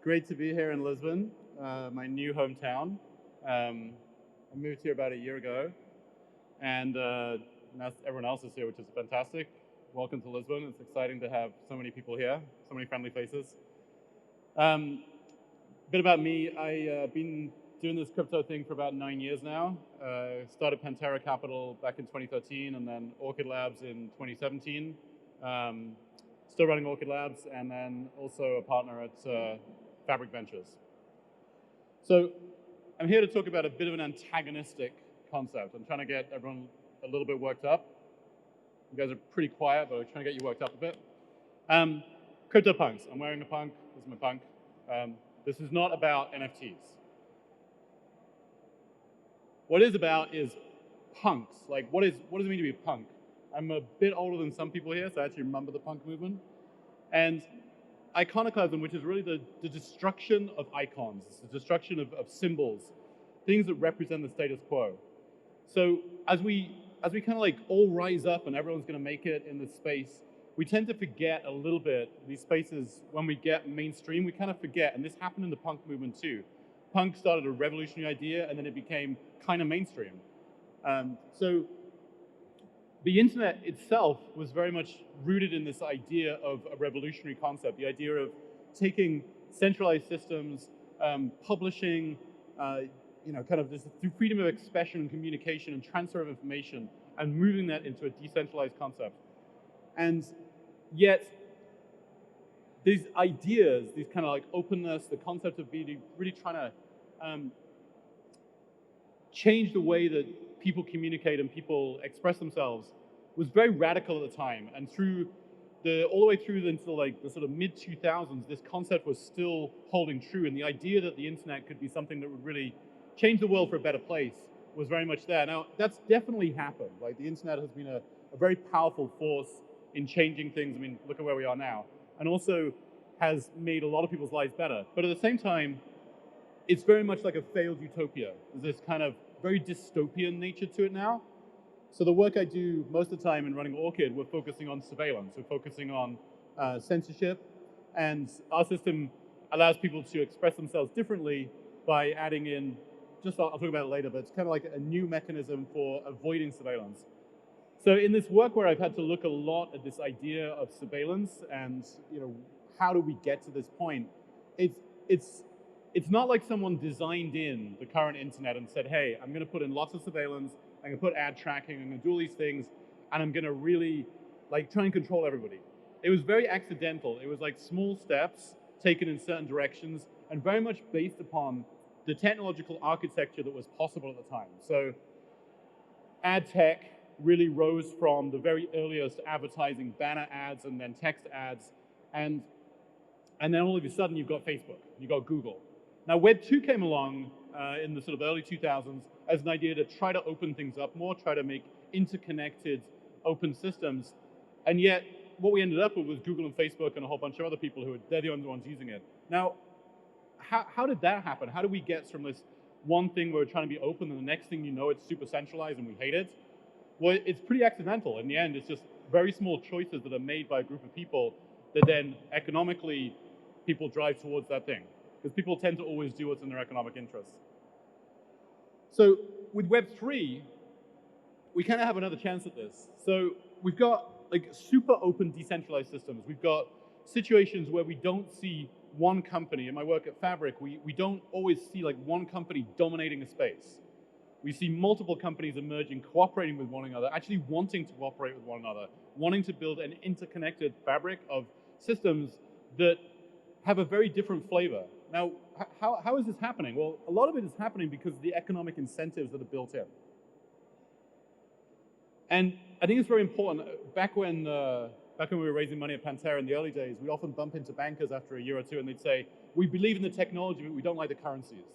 Great to be here in Lisbon, my new hometown. I moved here about a year ago, and now everyone else is here, which is fantastic. Welcome to Lisbon. It's exciting to have so many people here, so many friendly faces. Bit about me, I've been doing this crypto thing for about 9 years now. Started Pantera Capital back in 2013, and then Orchid Labs in 2017. Still running Orchid Labs, and then also a partner at Fabric Ventures. So I'm here to talk about a bit of an antagonistic concept. I'm trying to get everyone a little bit worked up. You guys are pretty quiet, but I'm trying to get you worked up a bit. Cryptopunks. I'm wearing a punk. This is my punk. This is not about NFTs. What it is about is punks. Like, what does it mean to be a punk? I'm a bit older than some people here, so I actually remember the punk movement. And iconoclasm, which is really the destruction of icons, it's the destruction of symbols, things that represent the status quo. So as we kind of like all rise up and everyone's going to make it in this space, we tend to forget a little bit these spaces. When we get mainstream, we kind of forget, and this happened in the punk movement too. Punk started a revolutionary idea, and then it became kind of mainstream. So the internet itself was very much rooted in this idea of a revolutionary concept, the idea of taking centralized systems, publishing, kind of this through freedom of expression and communication and transfer of information, and moving that into a decentralized concept. And yet, these ideas, these kind of like openness, the concept of really trying to change the way that people communicate and people express themselves was very radical at the time. And all the way through until like the sort of mid-2000s, this concept was still holding true. And the idea that the internet could be something that would really change the world for a better place was very much there. Now, that's definitely happened. Like, the internet has been a very powerful force in changing things. I mean, look at where we are now. And also has made a lot of people's lives better. But at the same time, it's very much like a failed utopia. There's this kind of very dystopian nature to it now. So the work I do most of the time in running Orchid, we're focusing on surveillance. We're focusing on censorship. And our system allows people to express themselves differently by adding in, I'll talk about it later, but it's kind of like a new mechanism for avoiding surveillance. So in this work where I've had to look a lot at this idea of surveillance and how do we get to this point, it's not like someone designed in the current internet and said, hey, I'm going to put in lots of surveillance, I'm going to put ad tracking, I'm going to do all these things, and I'm going to really try and control everybody. It was very accidental. It was like small steps taken in certain directions and very much based upon the technological architecture that was possible at the time. So ad tech really rose from the very earliest advertising, banner ads, and then text ads, and then all of a sudden you've got Facebook, you've got Google. Now Web 2 came along in the sort of early 2000s as an idea to try to open things up more, try to make interconnected open systems, and yet what we ended up with was Google and Facebook and a whole bunch of other people they're the only ones using it. Now, how did that happen? How do we get from this one thing where we're trying to be open and the next thing you know it's super centralized and we hate it? Well, it's pretty accidental. In the end, it's just very small choices that are made by a group of people that then economically people drive towards that thing. Because people tend to always do what's in their economic interests. So with Web3, we kind of have another chance at this. So we've got like super open decentralized systems. We've got situations where we don't see one company. In my work at Fabric, we don't always see like one company dominating a space. We see multiple companies emerging, cooperating with one another, actually wanting to cooperate with one another, wanting to build an interconnected fabric of systems that have a very different flavor. Now, how is this happening? Well, a lot of it is happening because of the economic incentives that are built in. And I think it's very important. Back when we were raising money at Pantera in the early days, we'd often bump into bankers after a year or two, and they'd say, we believe in the technology, but we don't like the currencies.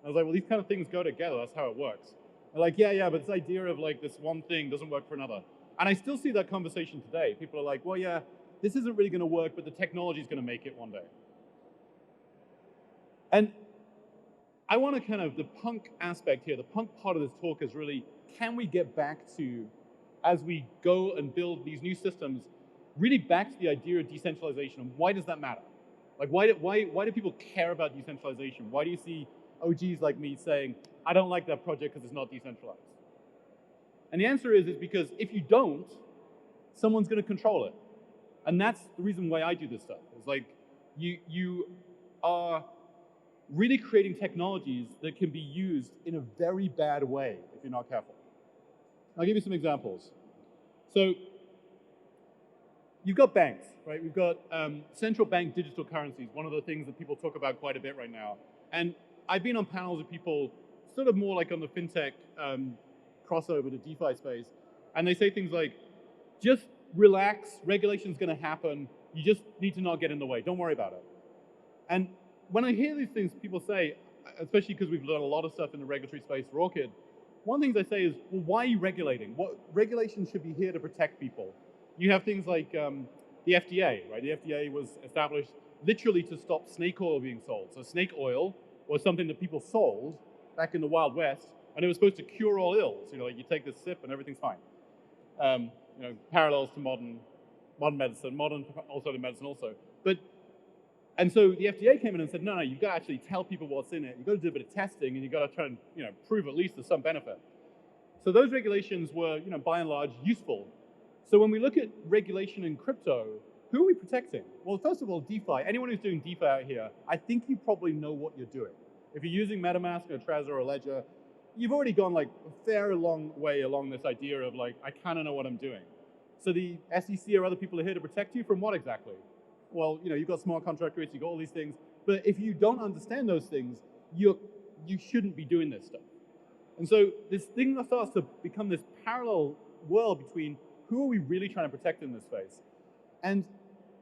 I was like, well, these kind of things go together. That's how it works. They're like, yeah, but this idea of like this one thing doesn't work for another. And I still see that conversation today. People are like, well, yeah, this isn't really going to work, but the technology is going to make it one day. And I want to kind of, the punk aspect here, the punk part of this talk is really, can we get back to, as we go and build these new systems, really back to the idea of decentralization, and why does that matter? Like, why do people care about decentralization? Why do you see OGs like me saying, I don't like that project because it's not decentralized? And the answer is because if you don't, someone's going to control it. And that's the reason why I do this stuff. It's like, you are really creating technologies that can be used in a very bad way if you're not careful. I'll give you some examples. So you've got banks, right? We've got central bank digital currencies, one of the things that people talk about quite a bit right now. And I've been on panels with people sort of more like on the fintech crossover to DeFi space, and they say things like, just relax, regulation's gonna happen, you just need to not get in the way, don't worry about it. And when I hear these things people say, especially because we've learned a lot of stuff in the regulatory space for Orchid, one of the things I say is, well, why are you regulating? What regulation should be here to protect people? You have things like the FDA, right? The FDA was established literally to stop snake oil being sold. So snake oil was something that people sold back in the Wild West, and it was supposed to cure all ills. You know, like you take this sip and everything's fine. You know, parallels to modern medicine, modern alternative medicine also. And so the FDA came in and said, no, you've got to actually tell people what's in it. You've got to do a bit of testing, and you've got to try and prove at least there's some benefit. So those regulations were, by and large, useful. So when we look at regulation in crypto, who are we protecting? Well, first of all, DeFi. Anyone who's doing DeFi out here, I think you probably know what you're doing. If you're using MetaMask or Trezor or Ledger, you've already gone like a fair long way along this idea of like, I kind of know what I'm doing. So the SEC or other people are here to protect you from what exactly? Well, you've got smart contract rates, you've got all these things, but if you don't understand those things, you shouldn't be doing this stuff. And so this thing that starts to become this parallel world between who are we really trying to protect in this space? And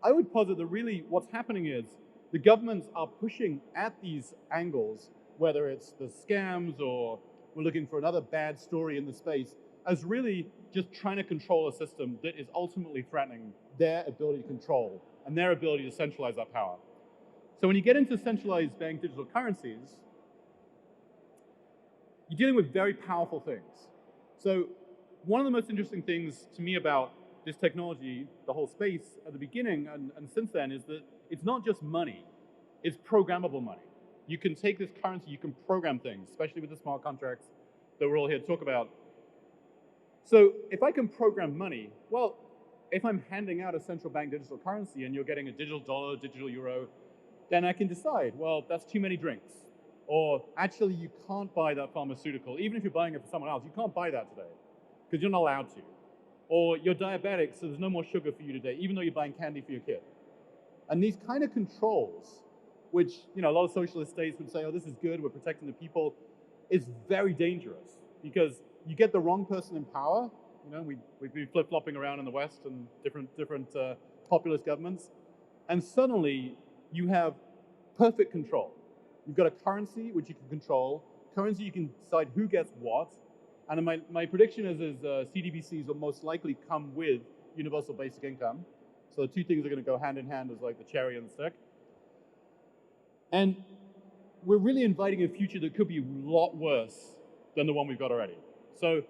I would posit that really what's happening is the governments are pushing at these angles, whether it's the scams or we're looking for another bad story in the space, as really just trying to control a system that is ultimately threatening their ability to control and their ability to centralize that power. So when you get into centralized bank digital currencies, you're dealing with very powerful things. So one of the most interesting things to me about this technology, the whole space at the beginning and since then, is that it's not just money, it's programmable money. You can take this currency, you can program things, especially with the smart contracts that we're all here to talk about. So if I can program money, well, if I'm handing out a central bank digital currency and you're getting a digital dollar, digital euro, then I can decide, well, that's too many drinks. Or actually, you can't buy that pharmaceutical. Even if you're buying it for someone else, you can't buy that today because you're not allowed to. Or you're diabetic, so there's no more sugar for you today, even though you're buying candy for your kid. And these kind of controls, which a lot of socialist states would say, oh, this is good, we're protecting the people, is very dangerous because you get the wrong person in power. We've been flip-flopping around in the West and different populist governments, and suddenly you have perfect control. You've got a currency which you can control, currency you can decide who gets what, and my prediction is CDBCs will most likely come with universal basic income. So the two things are going to go hand in hand as like the cherry and the stick. And we're really inviting a future that could be a lot worse than the one we've got already. So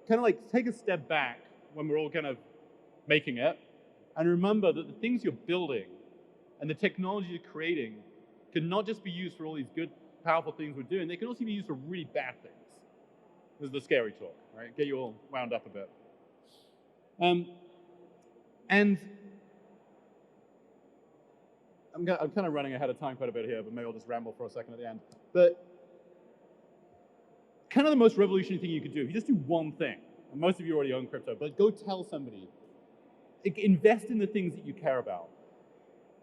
kind of like take a step back when we're all kind of making it, and remember that the things you're building and the technology you're creating can not just be used for all these good, powerful things we're doing, they can also be used for really bad things. This is the scary talk, right? Get you all wound up a bit. And I'm kind of running ahead of time quite a bit here, but maybe I'll just ramble for a second at the end. But kind of the most revolutionary thing you could do, if you just do one thing, and most of you already own crypto, but go tell somebody, invest in the things that you care about.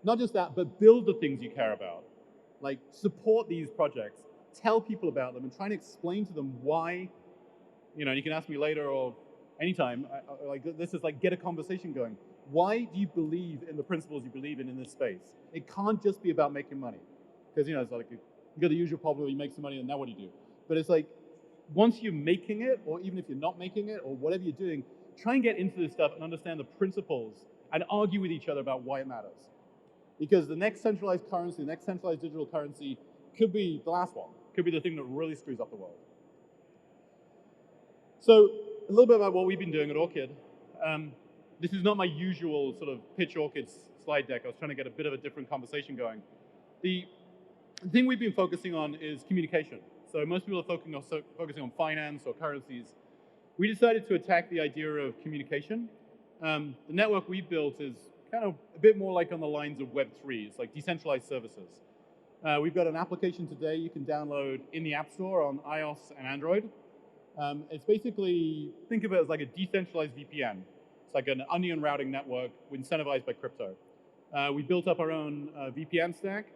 Not just that, but build the things you care about. Like support these projects, tell people about them, and try and explain to them why, and you can ask me later or anytime, this is like get a conversation going. Why do you believe in the principles you believe in this space? It can't just be about making money. Because, it's like you got the usual problem where you make some money and now what do you do? But it's like, once you're making it, or even if you're not making it, or whatever you're doing, try and get into this stuff and understand the principles and argue with each other about why it matters. Because the next centralized currency, the next centralized digital currency could be the last one, could be the thing that really screws up the world. So a little bit about what we've been doing at Orchid. This is not my usual sort of pitch Orchid slide deck. I was trying to get a bit of a different conversation going. The thing we've been focusing on is communication. So most people are focusing on finance or currencies. We decided to attack the idea of communication. The network we built is kind of a bit more like on the lines of Web3. It's like decentralized services. We've got an application today you can download in the App Store on iOS and Android. It's basically, think of it as like a decentralized VPN. It's like an onion routing network incentivized by crypto. We built up our own VPN stack,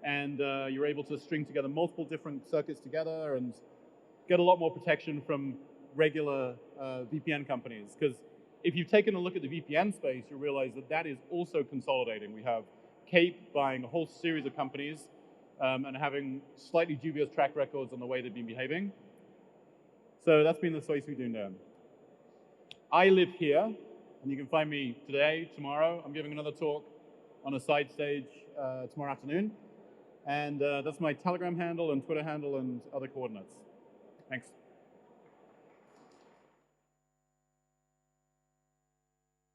and you're able to string together multiple different circuits together and get a lot more protection from regular VPN companies. Because if you've taken a look at the VPN space, you realize that that is also consolidating. We have Cape buying a whole series of companies and having slightly dubious track records on the way they've been behaving. So that's been the space we're doing there. I live here, and you can find me today, tomorrow. I'm giving another talk on a side stage tomorrow afternoon. And that's my Telegram handle and Twitter handle and other coordinates. Thanks.